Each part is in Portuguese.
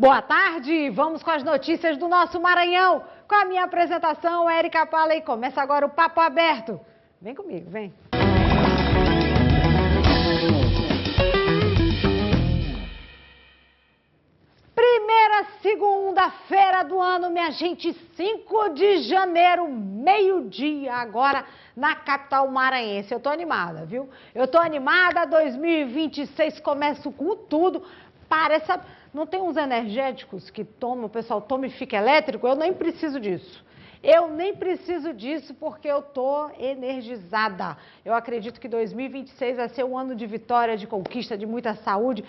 Boa tarde, vamos com as notícias do nosso Maranhão. Com a minha apresentação, Érica Pala, e começa agora o Papo Aberto. Vem comigo, vem. Primeira segunda-feira do ano, minha gente, 5 de janeiro, meio-dia agora na capital maranhense. Eu tô animada, viu? Eu tô animada, 2026 começa com tudo. Parece... Não tem uns energéticos que o pessoal toma e fica elétrico? Eu nem preciso disso. Eu nem preciso disso porque eu tô energizada. Eu acredito que 2026 vai ser um ano de vitória, de conquista, de muita saúde,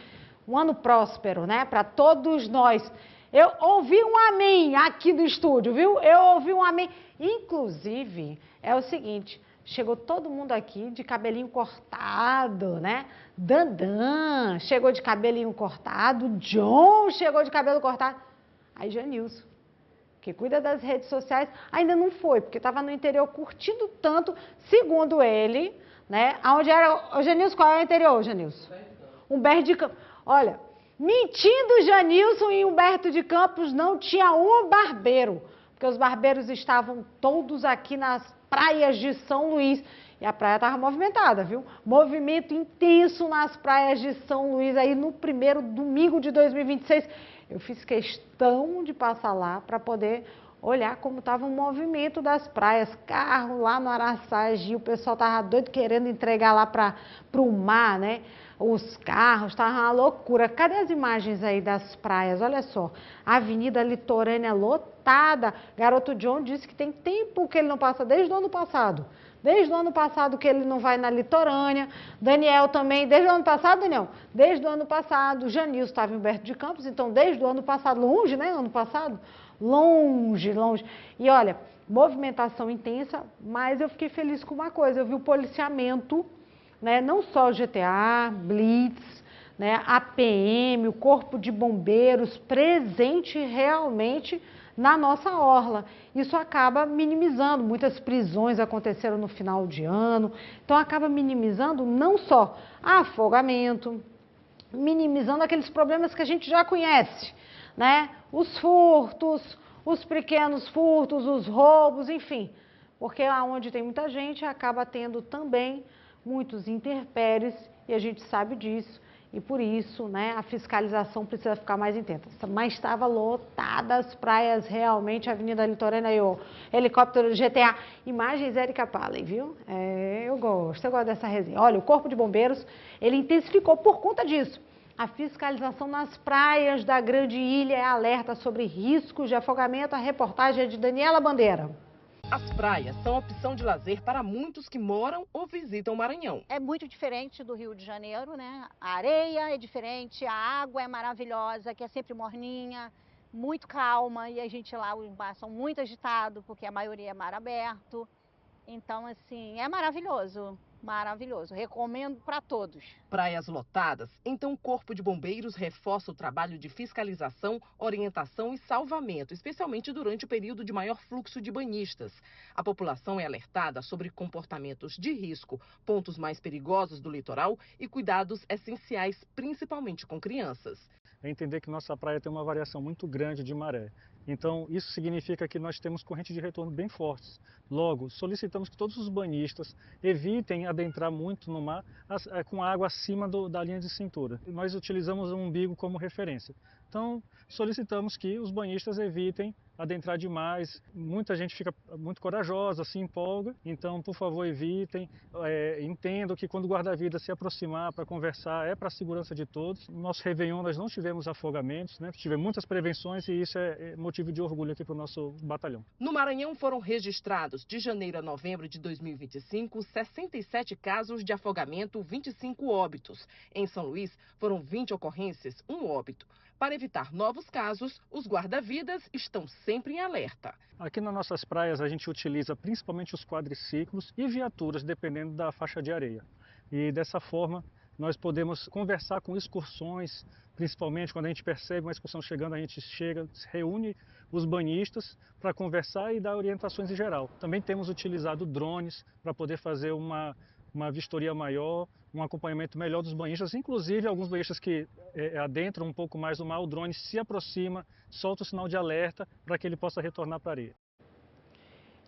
um ano próspero, né? Para todos nós. Eu ouvi um amém aqui do estúdio, viu? Eu ouvi um amém. Inclusive, é o seguinte... Chegou todo mundo aqui de cabelinho cortado, né? Dandan chegou de cabelinho cortado, John chegou de cabelo cortado. Aí Janilson, que cuida das redes sociais, ainda não foi, porque estava no interior curtindo tanto, segundo ele, né? Aonde era, o Janilson, qual é o interior, Janilson? Humberto de Campos. Olha, mentindo Janilson e Humberto de Campos, não tinha um barbeiro, porque os barbeiros estavam todos aqui nas praias de São Luís. E a praia estava movimentada, viu? Movimento intenso nas praias de São Luís aí no primeiro domingo de 2026. Eu fiz questão de passar lá para poder olhar como estava o movimento das praias. Carro lá no Araçagi, o pessoal estava doido querendo entregar lá para o mar, né? Os carros, estava uma loucura. Cadê as imagens aí das praias? Olha só, a Avenida Litorânea lotada. Garoto John disse que tem tempo que ele não passa, desde o ano passado. Desde o ano passado que ele não vai na litorânea. Daniel também, desde o ano passado, Daniel? Desde o ano passado. Janilson estava em Humberto de Campos, então desde o ano passado, longe, né? Ano passado, longe, longe. E olha, movimentação intensa, mas eu fiquei feliz com uma coisa, eu vi o policiamento, né? Não só o GTA, Blitz, né? A PM, o Corpo de Bombeiros, presente realmente na nossa orla. Isso acaba minimizando, muitas prisões aconteceram no final de ano, então acaba minimizando não só afogamento, minimizando aqueles problemas que a gente já conhece, né? Os furtos, os pequenos furtos, os roubos, enfim, porque onde tem muita gente acaba tendo também muitos intempéries e a gente sabe disso. E por isso, né, a fiscalização precisa ficar mais intensa. Mas estava lotada as praias realmente, a Avenida Litorânea e o helicóptero do GTA. Imagens Érica Pala, viu? Eu gosto dessa resenha. Olha, o Corpo de Bombeiros, ele intensificou por conta disso. A fiscalização nas praias da Grande Ilha é alerta sobre riscos de afogamento. A reportagem é de Daniela Bandeira. As praias são opção de lazer para muitos que moram ou visitam o Maranhão. É muito diferente do Rio de Janeiro, né? A areia é diferente, a água é maravilhosa, que é sempre morninha, muito calma, e a gente lá, os mares são muito agitados, porque a maioria é mar aberto. Então, assim, é maravilhoso. Maravilhoso, recomendo para todos. Praias lotadas, então o Corpo de Bombeiros reforça o trabalho de fiscalização, orientação e salvamento, especialmente durante o período de maior fluxo de banhistas. A população é alertada sobre comportamentos de risco, pontos mais perigosos do litoral e cuidados essenciais, principalmente com crianças. É entender que nossa praia tem uma variação muito grande de maré. Então, isso significa que nós temos correntes de retorno bem fortes. Logo, solicitamos que todos os banhistas evitem adentrar muito no mar com água acima da linha de cintura. Nós utilizamos o umbigo como referência. Então, solicitamos que os banhistas evitem adentrar demais. Muita gente fica muito corajosa, se empolga. Então, por favor, evitem. Entendam que quando o guarda-vida se aproximar para conversar, é para a segurança de todos. No nosso Réveillon, nós não tivemos afogamentos, né? Tivemos muitas prevenções e isso é motivo de orgulho aqui para o nosso batalhão. No Maranhão foram registrados, de janeiro a novembro de 2025, 67 casos de afogamento, 25 óbitos. Em São Luís, foram 20 ocorrências, 1 óbito. Para evitar novos casos, os guarda-vidas estão sempre em alerta. Aqui nas nossas praias a gente utiliza principalmente os quadriciclos e viaturas, dependendo da faixa de areia. E dessa forma nós podemos conversar com excursões, principalmente quando a gente percebe uma excursão chegando, a gente chega, reúne os banhistas para conversar e dar orientações em geral. Também temos utilizado drones para poder fazer uma vistoria maior, um acompanhamento melhor dos banhistas, inclusive alguns banhistas que adentram um pouco mais no mar, o drone se aproxima, solta o sinal de alerta para que ele possa retornar para a areia.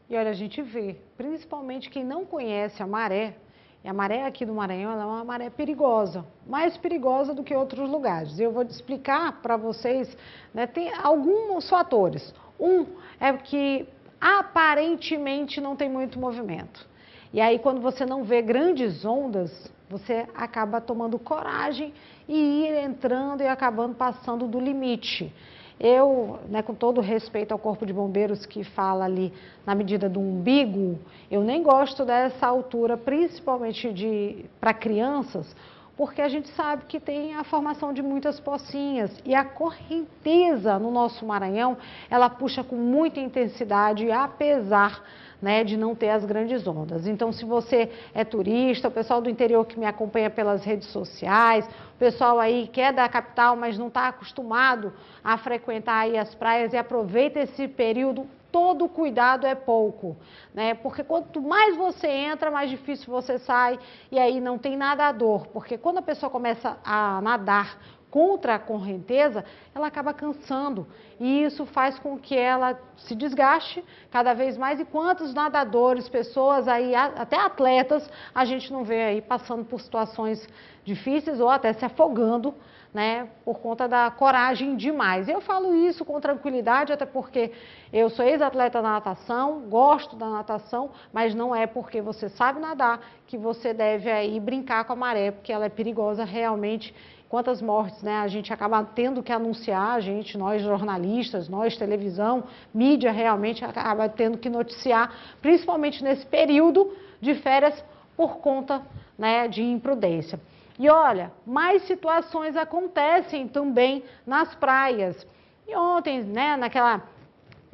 E olha, a gente vê, principalmente quem não conhece a maré, e a maré aqui do Maranhão ela é uma maré perigosa, mais perigosa do que outros lugares. Eu vou te explicar para vocês, né, tem alguns fatores. Um é que aparentemente não tem muito movimento. E aí quando você não vê grandes ondas, você acaba tomando coragem e ir entrando e acabando passando do limite. Eu, né, com todo respeito ao Corpo de Bombeiros que fala ali na medida do umbigo, eu nem gosto dessa altura, principalmente para crianças, porque a gente sabe que tem a formação de muitas pocinhas e a correnteza no nosso Maranhão, ela puxa com muita intensidade, apesar, né, de não ter as grandes ondas. Então, se você é turista, o pessoal do interior que me acompanha pelas redes sociais, o pessoal aí que é da capital, mas não está acostumado a frequentar aí as praias e aproveita esse período, todo cuidado é pouco, né? Porque quanto mais você entra, mais difícil você sai e aí não tem nadador, porque quando a pessoa começa a nadar contra a correnteza, ela acaba cansando e isso faz com que ela se desgaste cada vez mais. E quantos nadadores, pessoas aí, até atletas, a gente não vê aí passando por situações difíceis ou até se afogando, né, por conta da coragem demais. Eu falo isso com tranquilidade, até porque eu sou ex-atleta da natação, gosto da natação, mas não é porque você sabe nadar que você deve aí brincar com a maré, porque ela é perigosa realmente. Quantas mortes, né, a gente acaba tendo que anunciar, nós jornalistas, nós televisão, mídia realmente acaba tendo que noticiar, principalmente nesse período de férias por conta, né, de imprudência. E olha, mais situações acontecem também nas praias. E ontem, né,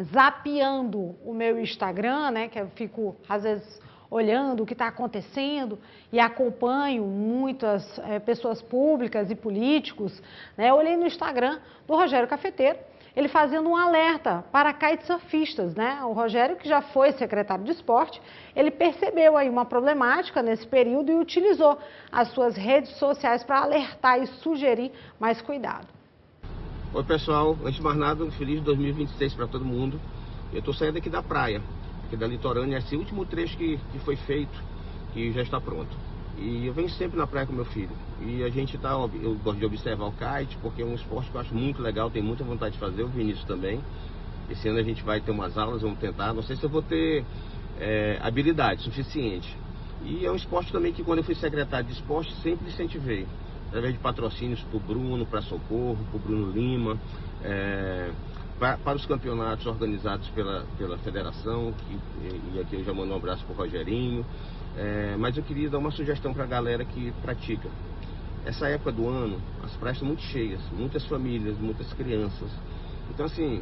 zapeando o meu Instagram, né, que eu fico às vezes olhando o que está acontecendo e acompanho muitas pessoas públicas e políticos, né, eu olhei no Instagram do Rogério Cafeteiro, ele fazendo um alerta para kitesurfistas, né? O Rogério, que já foi secretário de esporte, ele percebeu aí uma problemática nesse período e utilizou as suas redes sociais para alertar e sugerir mais cuidado. Oi pessoal, antes de mais nada, um feliz 2026 para todo mundo. Eu estou saindo aqui da praia, aqui da litorânea, esse último trecho que foi feito, que já está pronto. E eu venho sempre na praia com meu filho. E a gente eu gosto de observar o kite, porque é um esporte que eu acho muito legal, tenho muita vontade de fazer, o Vinícius também. Esse ano a gente vai ter umas aulas, vamos tentar, não sei se eu vou ter habilidade suficiente. E é um esporte também que quando eu fui secretário de esporte, sempre incentivei. Através de patrocínios para o Bruno, para Socorro, para o Bruno Lima, para os campeonatos organizados pela federação, e aqui eu já mando um abraço para o Rogerinho. Mas eu queria dar uma sugestão para a galera que pratica. Essa época do ano, as praias estão muito cheias, muitas famílias, muitas crianças. Então assim,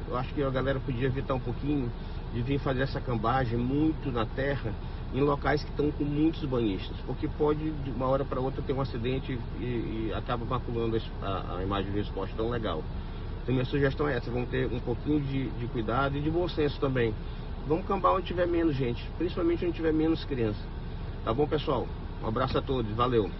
eu acho que a galera podia evitar um pouquinho de vir fazer essa cambagem muito na terra, em locais que estão com muitos banhistas, porque pode de uma hora para outra ter um acidente e acaba maculando a imagem do esporte tão legal. Então minha sugestão é essa, vamos ter um pouquinho de cuidado e de bom senso também. Vamos cambar onde tiver menos gente, principalmente onde tiver menos criança. Tá bom, pessoal? Um abraço a todos, valeu!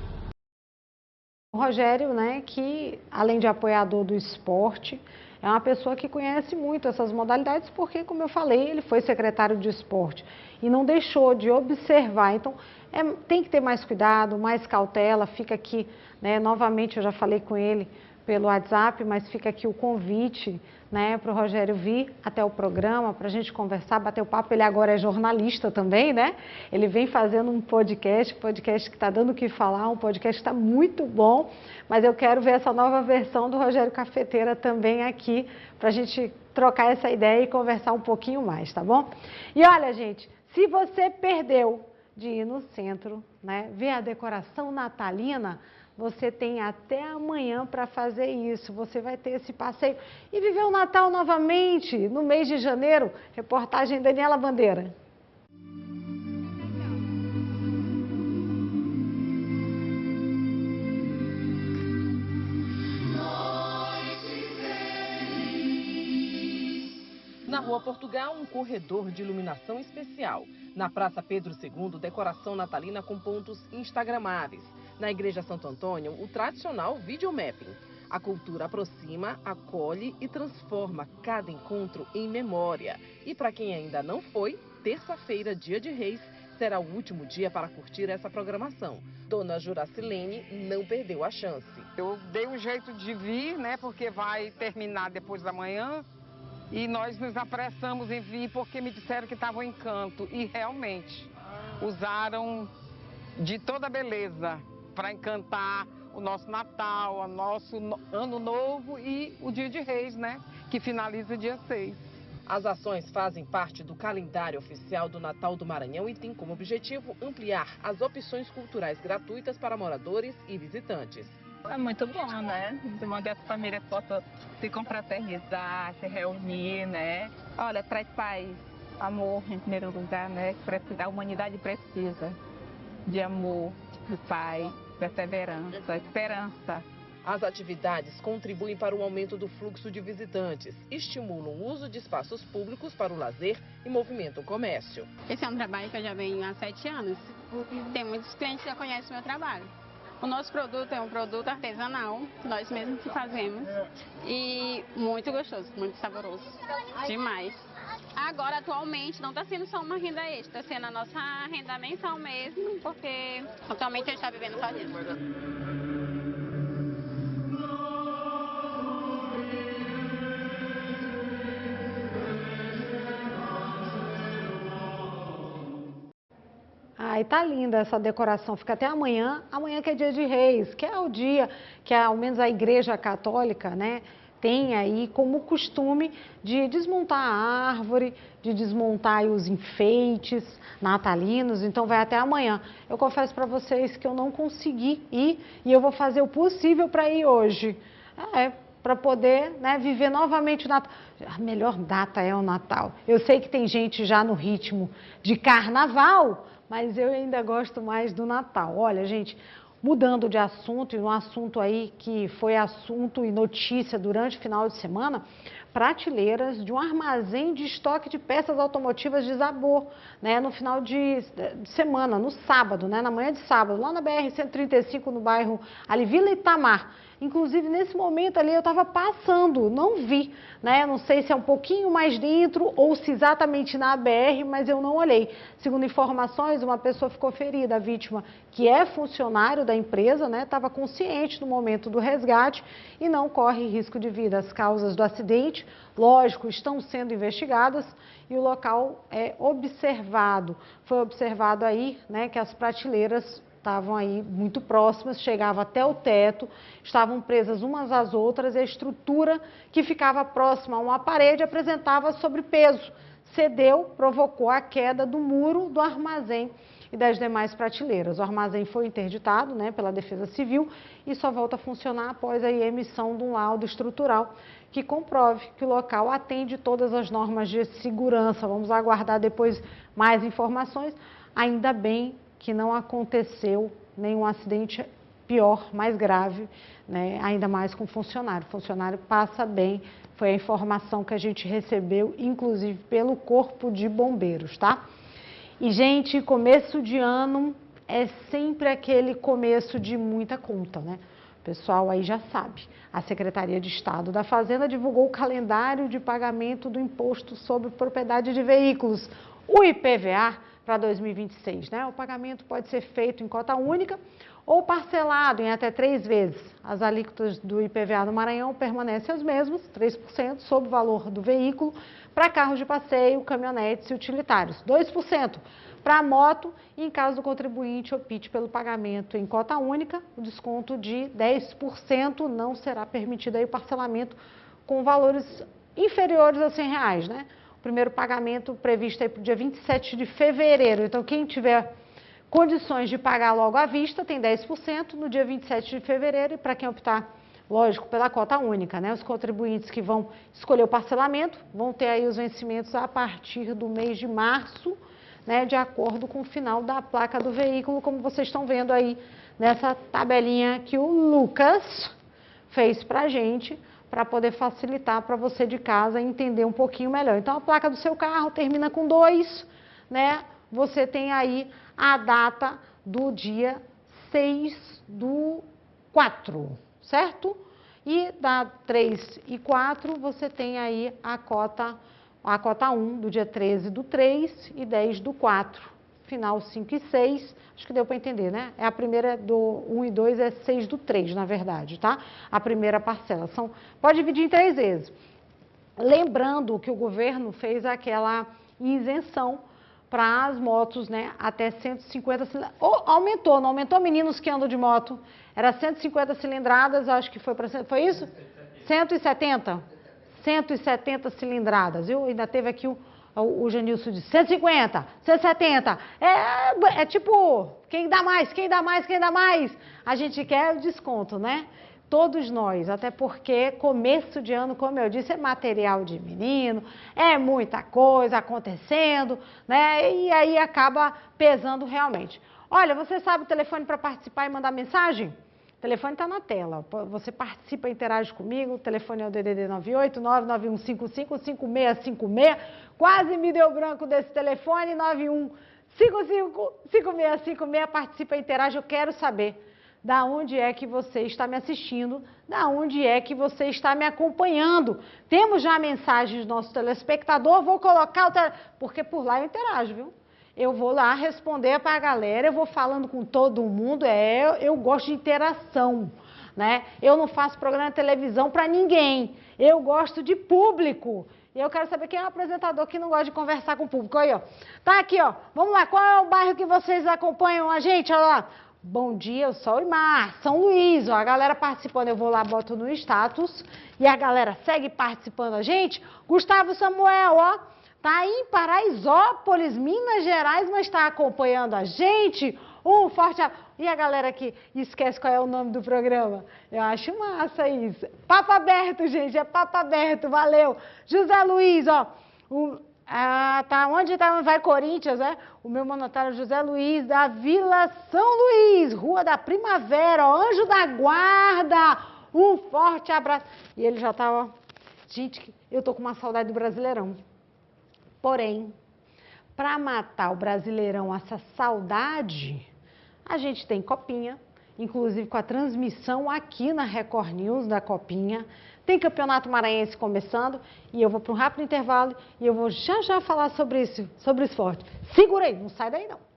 O Rogério, né, que além de apoiador do esporte, é uma pessoa que conhece muito essas modalidades, porque, como eu falei, ele foi secretário de esporte e não deixou de observar. Então, tem que ter mais cuidado, mais cautela. Fica aqui, né, novamente, eu já falei com ele pelo WhatsApp, mas fica aqui o convite, né, para o Rogério vir até o programa, para a gente conversar, bater o papo. Ele agora é jornalista também, né? Ele vem fazendo um podcast que está dando o que falar, um podcast que está muito bom, mas eu quero ver essa nova versão do Rogério Cafeteira também aqui, para a gente trocar essa ideia e conversar um pouquinho mais, tá bom? E olha, gente, se você perdeu de ir no centro, né, ver a decoração natalina, você tem até amanhã para fazer isso. Você vai ter esse passeio e viver o Natal novamente no mês de janeiro. Reportagem Daniela Bandeira. Na Rua Portugal, um corredor de iluminação especial. Na Praça Pedro II, decoração natalina com pontos instagramáveis. Na Igreja Santo Antônio, o tradicional videomapping. A cultura aproxima, acolhe e transforma cada encontro em memória. E para quem ainda não foi, terça-feira, dia de Reis, será o último dia para curtir essa programação. Dona Juracilene não perdeu a chance. Eu dei um jeito de vir, né, porque vai terminar depois da manhã. E nós nos apressamos em vir porque me disseram que estava um encanto. E realmente, usaram de toda a beleza para encantar o nosso Natal, o nosso Ano Novo e o Dia de Reis, né? Que finaliza dia 6. As ações fazem parte do calendário oficial do Natal do Maranhão e têm como objetivo ampliar as opções culturais gratuitas para moradores e visitantes. É muito bom, né? De modo que as famílias possam se confraternizar, se reunir, né? Olha, traz paz, amor em primeiro lugar, né? A humanidade precisa de amor, de paz, perseverança, esperança. As atividades contribuem para o aumento do fluxo de visitantes, estimulam o uso de espaços públicos para o lazer e movimentam o comércio. Esse é um trabalho que eu já venho há 7 anos. Tem muitos clientes que já conhecem o meu trabalho. O nosso produto é um produto artesanal, nós mesmos que fazemos, e muito gostoso, muito saboroso, demais. Agora, atualmente, não está sendo só uma renda extra, está sendo a nossa renda mensal mesmo, porque atualmente a gente está vivendo só disso. Ai, tá linda essa decoração, fica até amanhã que é dia de Reis, que é o dia que ao menos a Igreja Católica, né, tem aí como costume de desmontar a árvore, de desmontar aí os enfeites natalinos, então vai até amanhã. Eu confesso para vocês que eu não consegui ir e eu vou fazer o possível para ir hoje. Para poder, né, viver novamente o Natal. A melhor data é o Natal. Eu sei que tem gente já no ritmo de carnaval, mas eu ainda gosto mais do Natal. Olha, gente, mudando de assunto, e um assunto aí que foi assunto e notícia durante o final de semana, prateleiras de um armazém de estoque de peças automotivas desabou, né, no final de semana, no sábado, né, na manhã de sábado, lá na BR-135, no bairro ali, Vila Itamar. Inclusive, nesse momento ali, eu estava passando, não vi, né? Não sei se é um pouquinho mais dentro ou se exatamente na BR, mas eu não olhei. Segundo informações, uma pessoa ficou ferida, a vítima, que é funcionário da empresa, né? Estava consciente no momento do resgate e não corre risco de vida. As causas do acidente, lógico, estão sendo investigadas e o local é observado. Foi observado aí, né, que as prateleiras estavam aí muito próximas, chegavam até o teto, estavam presas umas às outras e a estrutura que ficava próxima a uma parede apresentava sobrepeso. Cedeu, provocou a queda do muro do armazém e das demais prateleiras. O armazém foi interditado, né, pela Defesa Civil e só volta a funcionar após a emissão de um laudo estrutural que comprove que o local atende todas as normas de segurança. Vamos aguardar depois mais informações. Ainda bem que não aconteceu nenhum acidente pior, mais grave, né? Ainda mais com o funcionário. O funcionário passa bem, foi a informação que a gente recebeu, inclusive pelo Corpo de Bombeiros, tá? E, gente, começo de ano é sempre aquele começo de muita conta, né? O pessoal aí já sabe. A Secretaria de Estado da Fazenda divulgou o calendário de pagamento do Imposto sobre Propriedade de Veículos, o IPVA, para 2026, né? O pagamento pode ser feito em cota única ou parcelado em até 3 vezes. As alíquotas do IPVA no Maranhão permanecem as mesmas, 3% sobre o valor do veículo para carros de passeio, caminhonetes e utilitários, 2% para moto e em caso do contribuinte opte pelo pagamento em cota única, o desconto de 10% não será permitido aí o parcelamento com valores inferiores a R$100, né? Primeiro pagamento previsto aí para o dia 27 de fevereiro. Então, quem tiver condições de pagar logo à vista, tem 10% no dia 27 de fevereiro. E para quem optar, lógico, pela cota única, né? Os contribuintes que vão escolher o parcelamento vão ter aí os vencimentos a partir do mês de março, né? De acordo com o final da placa do veículo, como vocês estão vendo aí nessa tabelinha que o Lucas fez para a gente. para poder facilitar para você de casa entender um pouquinho melhor. Então, a placa do seu carro termina com 2, né? Você tem aí a data do dia 6/4, certo? E da 3 e 4, você tem aí a cota 1 do dia 13/3 e 10/4. Final 5 e 6, acho que deu para entender, né? A primeira do 1 e 2 é 6/3, na verdade, tá? A primeira parcela. Pode dividir em 3 vezes. Lembrando que o governo fez aquela isenção para as motos, né? Até 150 cilindradas. Aumentou, não aumentou, meninos que andam de moto? Era 150 cilindradas, acho que foi para... Foi isso? 170? 170 cilindradas, viu? Ainda teve aqui o Janilson de 150, 170, é tipo, quem dá mais, quem dá mais, quem dá mais? A gente quer o desconto, né? Todos nós, até porque começo de ano, como eu disse, é material de menino, é muita coisa acontecendo, né? E aí acaba pesando realmente. Olha, você sabe o telefone para participar e mandar mensagem? O telefone está na tela, você participa, interage comigo, o telefone é o DDD 98 99155 5656, quase me deu branco desse telefone, 91555656, participa, interage, eu quero saber da onde é que você está me assistindo, da onde é que você está me acompanhando. Temos já mensagens do nosso telespectador, vou colocar porque por lá eu interajo, viu? Eu vou lá responder para a galera, eu vou falando com todo mundo, eu gosto de interação, né? Eu não faço programa de televisão para ninguém, eu gosto de público. E eu quero saber quem é o apresentador que não gosta de conversar com o público. Aí, ó. Tá aqui, ó. Vamos lá, qual é o bairro que vocês acompanham a gente? Olha lá. Bom dia, eu sou o Imar, São Luís, ó, a galera participando, eu vou lá, boto no status, e a galera segue participando a gente. Gustavo Samuel, ó. Está em Paraisópolis, Minas Gerais, mas está acompanhando a gente. Um forte abraço. E a galera que esquece qual é o nome do programa? Eu acho massa isso. Papo aberto, gente, é papo aberto, valeu. José Luiz, ó. Tá onde tá? Vai Corinthians, né? O meu monotário José Luiz, da Vila São Luís, Rua da Primavera, ó, Anjo da Guarda. Um forte abraço. E ele já tá, ó. Gente, eu tô com uma saudade do Brasileirão. Porém, para matar o Brasileirão, essa saudade, a gente tem Copinha, inclusive com a transmissão aqui na Record News da Copinha. Tem Campeonato Maranhense começando e eu vou para um rápido intervalo e eu vou já falar sobre isso, sobre o esporte. Segura aí, não sai daí não.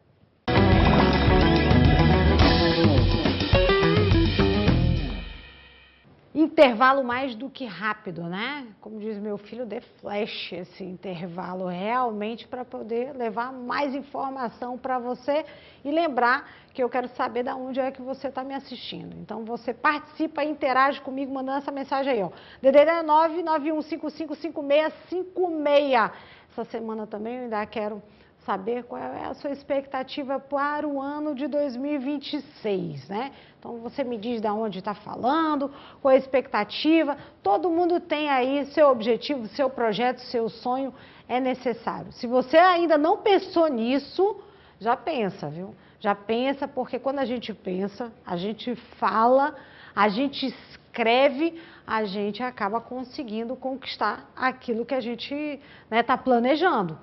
Intervalo mais do que rápido, né? Como diz meu filho, de flash esse intervalo realmente para poder levar mais informação para você e lembrar que eu quero saber de onde é que você está me assistindo. Então você participa e interage comigo mandando essa mensagem aí, ó. DDD 991555656. Essa semana também eu ainda quero saber qual é a sua expectativa para o ano de 2026, né? Então, você me diz de onde está falando, qual é a expectativa. Todo mundo tem aí seu objetivo, seu projeto, seu sonho, é necessário. Se você ainda não pensou nisso, já pensa, viu? Já pensa, porque quando a gente pensa, a gente fala, a gente escreve, a gente acaba conseguindo conquistar aquilo que a gente está planejando.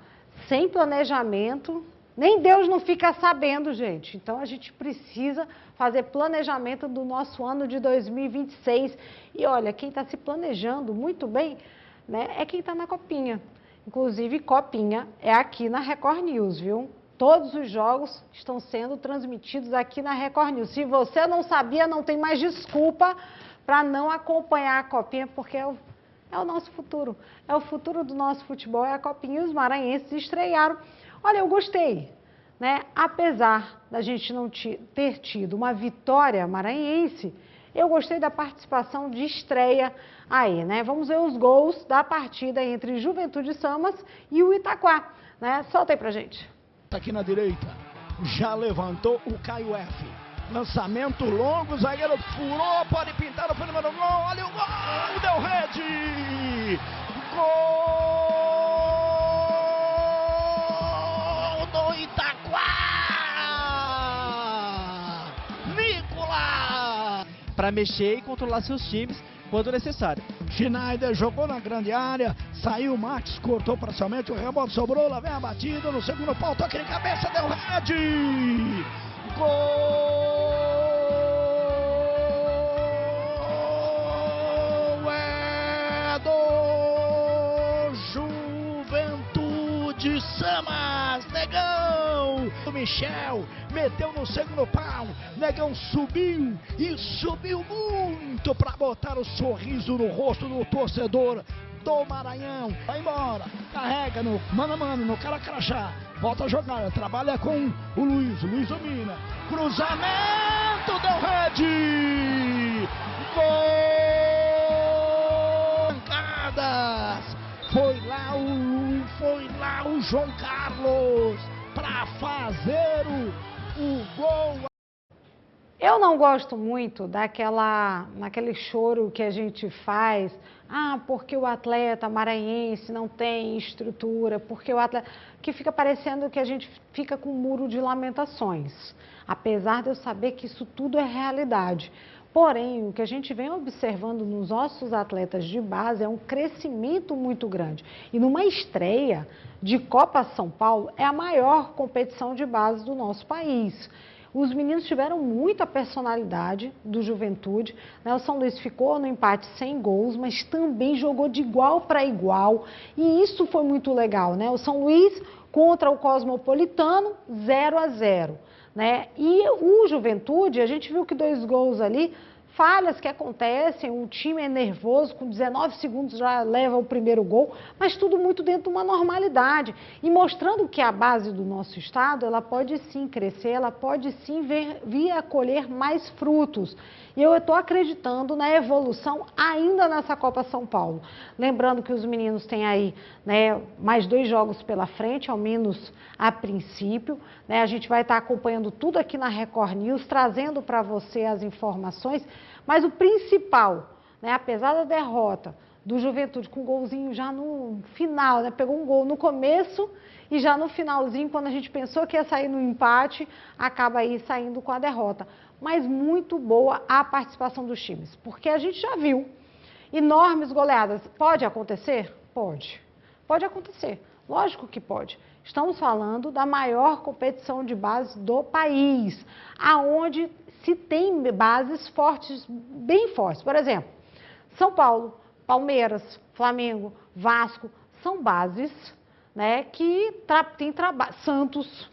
Sem planejamento, nem Deus não fica sabendo, gente. Então, a gente precisa fazer planejamento do nosso ano de 2026. E olha, quem está se planejando muito bem, né, é quem está na Copinha. Inclusive, Copinha é aqui na Record News, viu? Todos os jogos estão sendo transmitidos aqui na Record News. Se você não sabia, não tem mais desculpa para não acompanhar a Copinha, porque é o nosso futuro. É o futuro do nosso futebol, é a Copinha. E os maranhenses estrearam. Olha, eu gostei, né? Apesar da gente não ter tido uma vitória maranhense, eu gostei da participação de estreia aí, né? Vamos ver os gols da partida entre Juventude Samas e o Itaquá, né? Solta aí pra gente. Aqui na direita, já levantou o Caio F. Lançamento longo, o zagueiro furou, pode pintar o primeiro gol, olha o gol, deu rede! Gol do Itaquá! Nicolas! Para mexer e controlar seus times quando necessário. Schneider jogou na grande área, saiu o Max, cortou parcialmente, o rebote sobrou, lá vem a batida, no segundo pau, toque de cabeça, deu rede! Gol é do Juventude Samas, Negão! O Michel meteu no segundo pau, Negão subiu e subiu muito para botar o sorriso no rosto do torcedor do Maranhão. Vai embora, carrega no mano a mano, no cara crachá, volta a jogar, trabalha com o Luiz domina, cruzamento, deu rede, gol, bancadas, foi lá o João Carlos para fazer o gol. Eu não gosto muito naquele choro que a gente faz, porque o atleta maranhense não tem estrutura, porque o atleta... que fica parecendo que a gente fica com um muro de lamentações, apesar de eu saber que isso tudo é realidade. Porém, o que a gente vem observando nos nossos atletas de base é um crescimento muito grande. E numa estreia de Copa São Paulo, é a maior competição de base do nosso país. Os meninos tiveram muita personalidade do Juventude, né? O São Luís ficou no empate sem gols, mas também jogou de igual para igual. E isso foi muito legal, né? O São Luís contra o Cosmopolitano, 0-0. Né? E o Juventude, a gente viu que 2 gols ali, falhas que acontecem, o time é nervoso, com 19 segundos já leva o primeiro gol, mas tudo muito dentro de uma normalidade. E mostrando que a base do nosso estado, ela pode sim crescer, ela pode sim vir a colher mais frutos. E eu estou acreditando na evolução ainda nessa Copa São Paulo. Lembrando que os meninos têm aí, né, mais 2 jogos pela frente, ao menos a princípio. Né? A gente vai estar acompanhando tudo aqui na Record News, trazendo para você as informações. Mas o principal, né, apesar da derrota do Juventude com um golzinho já no final, né, pegou um gol no começo e já no finalzinho, quando a gente pensou que ia sair no empate, acaba aí saindo com a derrota. Mas muito boa a participação dos times, porque a gente já viu enormes goleadas. Pode acontecer? Pode. Pode acontecer. Lógico que pode. Estamos falando da maior competição de base do país, aonde se tem bases fortes, bem fortes. Por exemplo, São Paulo, Palmeiras, Flamengo, Vasco, são bases, né, que tem trabalho, Santos,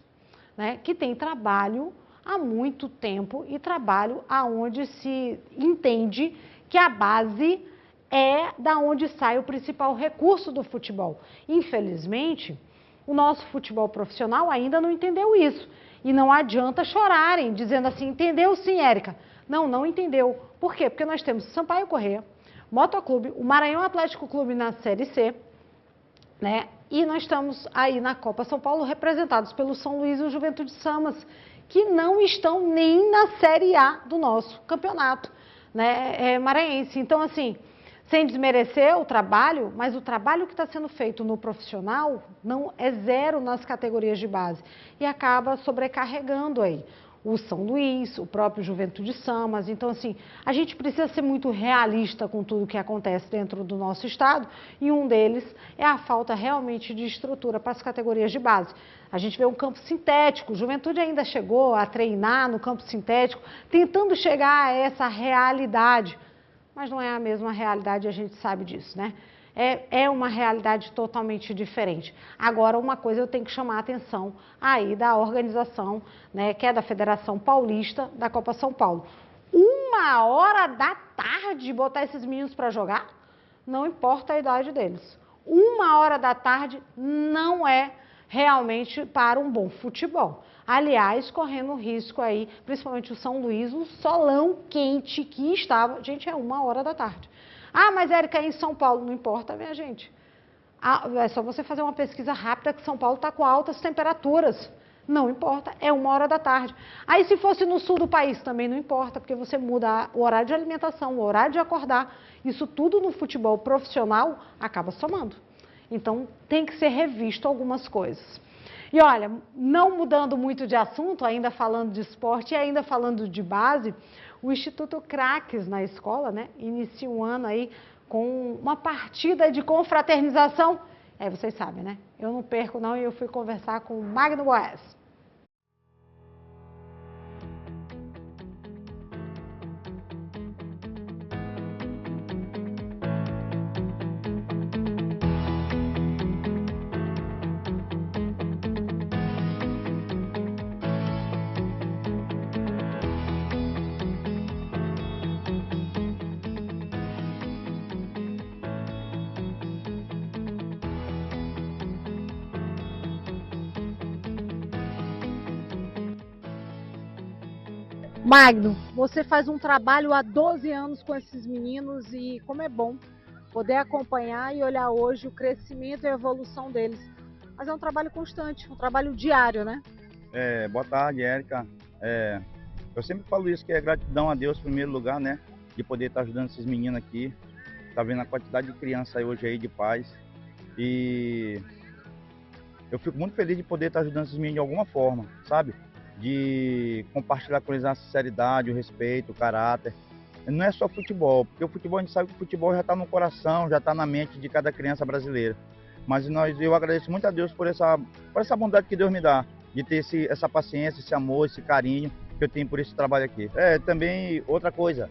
né, que tem trabalho há muito tempo e trabalho aonde se entende que a base é da onde sai o principal recurso do futebol. Infelizmente, o nosso futebol profissional ainda não entendeu isso. E não adianta chorarem, dizendo assim, entendeu sim, Érica? Não, não entendeu. Por quê? Porque nós temos Sampaio Corrêa, Motoclube, o Maranhão Atlético Clube na Série C, né? E nós estamos aí na Copa São Paulo representados pelo São Luís e o Juventude Samas, que não estão nem na Série A do nosso campeonato, né, maranhense. Então, assim, sem desmerecer o trabalho, mas o trabalho que está sendo feito no profissional não é zero nas categorias de base e acaba sobrecarregando aí o São Luís, o próprio Juventude Samas. Então, assim, a gente precisa ser muito realista com tudo que acontece dentro do nosso estado e um deles é a falta realmente de estrutura para as categorias de base. A gente vê um campo sintético, o Juventude ainda chegou a treinar no campo sintético, tentando chegar a essa realidade, mas não é a mesma realidade, a gente sabe disso, né? É uma realidade totalmente diferente. Agora, uma coisa eu tenho que chamar a atenção aí da organização, né, que é da Federação Paulista da Copa São Paulo. 1h da tarde botar esses meninos para jogar, não importa a idade deles. 1h da tarde não é realmente para um bom futebol. Aliás, correndo risco aí, principalmente o São Luís, o solão quente que estava... Gente, é 1h da tarde. Ah, mas Érica, é em São Paulo. Não importa, minha gente. É só você fazer uma pesquisa rápida que São Paulo está com altas temperaturas. Não importa, é 1h da tarde. Aí se fosse no sul do país também não importa, porque você muda o horário de alimentação, o horário de acordar. Isso tudo no futebol profissional acaba somando. Então tem que ser revisto algumas coisas. E olha, não mudando muito de assunto, ainda falando de esporte e ainda falando de base, o Instituto Craques na escola, né, inicia um ano aí com uma partida de confraternização. Vocês sabem, né? Eu não perco não, e eu fui conversar com o Magno Goes. Magno, você faz um trabalho há 12 anos com esses meninos e como é bom poder acompanhar e olhar hoje o crescimento e a evolução deles. Mas é um trabalho constante, um trabalho diário, né? Boa tarde, Érica. Eu sempre falo isso, que é gratidão a Deus em primeiro lugar, né? De poder estar ajudando esses meninos aqui. Tá vendo a quantidade de criança hoje aí de pais. E eu fico muito feliz de poder estar ajudando esses meninos de alguma forma, sabe? De compartilhar com eles a sinceridade, o respeito, o caráter. Não é só futebol, porque o futebol, a gente sabe que o futebol já está no coração, já está na mente de cada criança brasileira. Mas eu agradeço muito a Deus por essa bondade que Deus me dá, de ter essa paciência, esse amor, esse carinho que eu tenho por esse trabalho aqui. Também outra coisa,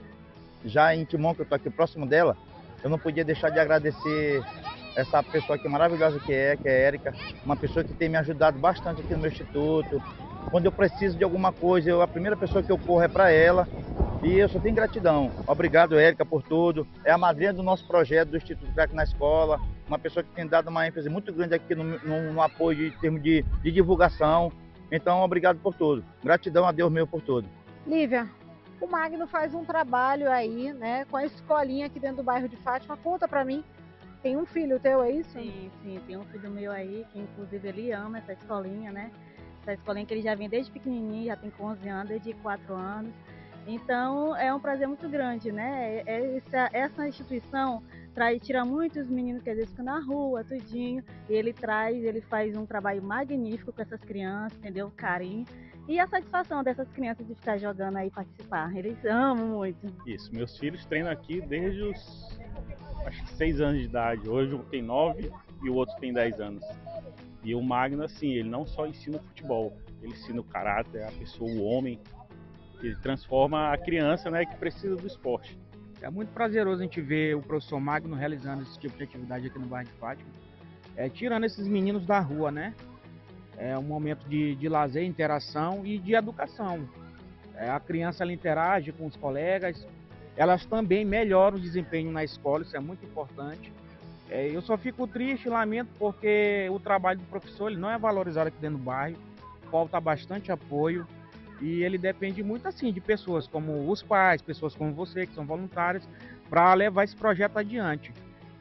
já em Timon, que eu estou aqui próximo dela, eu não podia deixar de agradecer essa pessoa aqui maravilhosa que é a Érica, uma pessoa que tem me ajudado bastante aqui no meu instituto. Quando eu preciso de alguma coisa, a primeira pessoa que eu corro é para ela. E eu só tenho gratidão. Obrigado, Érica, por tudo. É a madrinha do nosso projeto do Instituto Crack na Escola. Uma pessoa que tem dado uma ênfase muito grande aqui no apoio em termos de divulgação. Então, obrigado por tudo. Gratidão a Deus meu por tudo. Lívia, o Magno faz um trabalho aí, né, com a escolinha aqui dentro do bairro de Fátima. Conta para mim. Tem um filho teu, é isso? Sim, tem um filho meu aí, que inclusive ele ama essa escolinha, né? Essa escolinha que ele já vem desde pequenininho, já tem 11 anos, desde 4 anos. Então é um prazer muito grande, né? Essa instituição tira muitos meninos que às vezes ficam na rua, tudinho. E ele faz um trabalho magnífico com essas crianças, entendeu? Carinho. E a satisfação dessas crianças de ficar jogando aí, participar. Eles amam muito. Isso, meus filhos treinam aqui desde os acho que 6 anos de idade. Hoje um tem 9 e o outro tem 10 anos. E o Magno, assim, ele não só ensina o futebol, ele ensina o caráter, a pessoa, o homem. Ele transforma a criança, né, que precisa do esporte. É muito prazeroso a gente ver o professor Magno realizando esse tipo de atividade aqui no bairro de Fátima. Tirando esses meninos da rua, né? É um momento de lazer, interação e de educação. A criança ela interage com os colegas, elas também melhoram o desempenho na escola, isso é muito importante. Eu só fico triste e lamento porque o trabalho do professor ele não é valorizado aqui dentro do bairro, falta bastante apoio e ele depende muito assim de pessoas como os pais, pessoas como você que são voluntários para levar esse projeto adiante.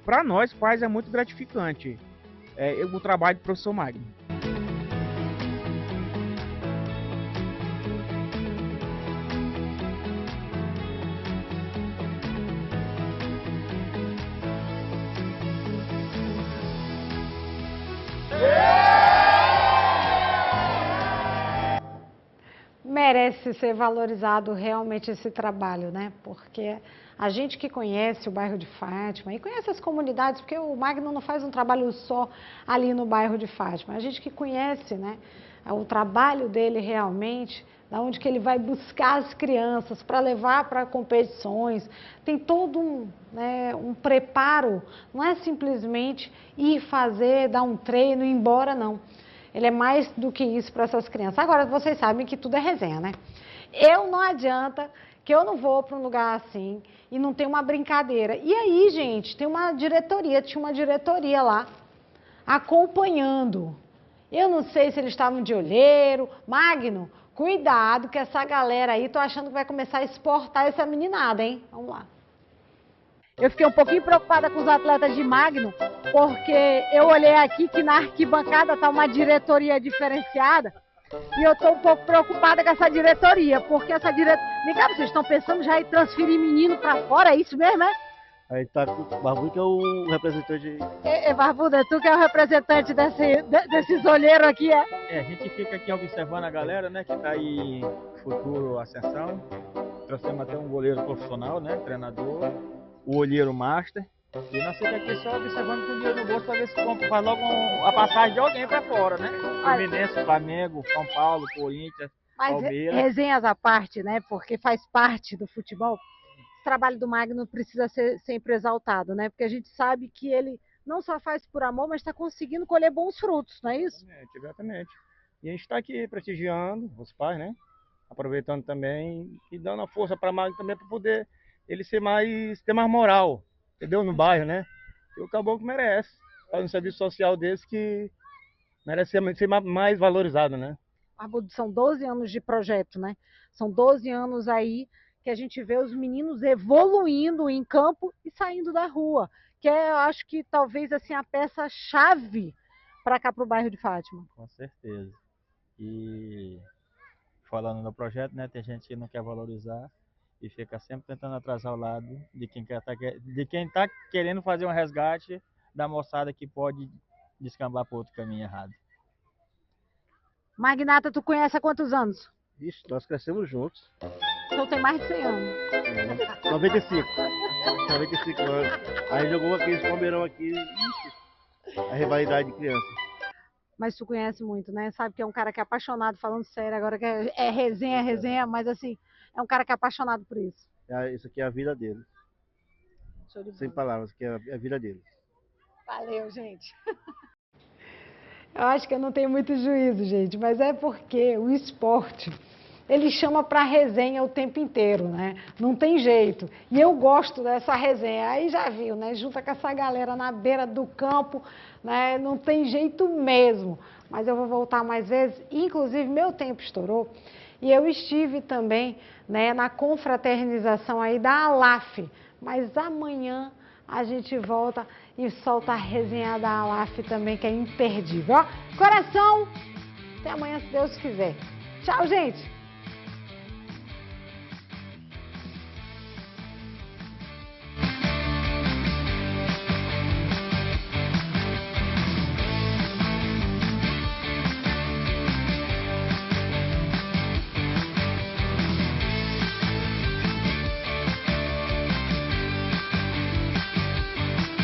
Para nós pais é muito gratificante o trabalho do professor Magno. Merece ser valorizado realmente esse trabalho, né? Porque a gente que conhece o bairro de Fátima e conhece as comunidades, porque o Magno não faz um trabalho só ali no bairro de Fátima, a gente que conhece, né, o trabalho dele realmente, da onde que ele vai buscar as crianças para levar para competições, tem todo um preparo, não é simplesmente ir fazer, dar um treino e ir embora, não. Ele é mais do que isso para essas crianças. Agora, vocês sabem que tudo é resenha, né? Não adianta que eu não vou para um lugar assim e não tem uma brincadeira. E aí, gente, tinha uma diretoria lá acompanhando. Eu não sei se eles estavam de olheiro. Magno, cuidado que essa galera aí, tô achando que vai começar a exportar essa meninada, hein? Vamos lá. Eu fiquei um pouquinho preocupada com os atletas de Magno, porque eu olhei aqui que na arquibancada está uma diretoria diferenciada e eu estou um pouco preocupada com essa diretoria, porque essa diretoria... Vem cá, vocês estão pensando já em transferir menino para fora, é isso mesmo, é? Aí tá com o Barbudo que é o representante... Barbudo, é tu que é o representante desses olheiros aqui, é? A gente fica aqui observando a galera, né, que está aí em futuro ascensão. Trouxemos até um goleiro profissional, né, treinador. O olheiro master, E nós ficamos aqui só observando com o dinheiro no bolso para ver se compra, faz logo a passagem de alguém para fora, né? Fluminense, Flamengo, São Paulo, Corinthians, Mas Palmeiras. resenhas à parte, né? Porque faz parte do futebol. O trabalho do Magno precisa ser sempre exaltado, né? Porque a gente sabe que ele não só faz por amor, mas está conseguindo colher bons frutos, não é isso? Exatamente. E a gente está aqui prestigiando os pais, né? Aproveitando também e dando a força para Magno também para poder ele ter mais moral, entendeu? No bairro, né? E o caboclo merece. Faz um serviço social desse que merece ser mais valorizado, né? Arbudo, são 12 anos de projeto, né? São 12 anos aí que a gente vê os meninos evoluindo em campo e saindo da rua, que é, eu acho que talvez assim a peça-chave para cá, para o bairro de Fátima. Com certeza. E falando no projeto, né, tem gente que não quer valorizar e fica sempre tentando atrasar o lado de quem tá querendo fazer um resgate da moçada que pode descambar para outro caminho errado. Magnata, tu conhece há quantos anos? Isso, nós crescemos juntos. Então tem mais de 100 anos. 95 anos. Aí jogou aqueles palmeirão aqui, ixi, a rivalidade de criança. Mas tu conhece muito, né? Sabe que é um cara que é apaixonado, falando sério, agora que é resenha, mas assim, é um cara que é apaixonado por isso. Isso aqui é a vida dele. Show de bola. Sem palavras, que é a vida dele. Valeu, gente. Eu acho que eu não tenho muito juízo, gente, mas é porque o esporte, ele chama para resenha o tempo inteiro, né? Não tem jeito. E eu gosto dessa resenha. Aí já viu, né? Junta com essa galera na beira do campo, né? Não tem jeito mesmo. Mas eu vou voltar mais vezes. Inclusive, meu tempo estourou. E eu estive também, né, na confraternização aí da ALAF. Mas amanhã a gente volta e solta a resenha da ALAF também, que é imperdível. Ó, coração, até amanhã, se Deus quiser. Tchau, gente!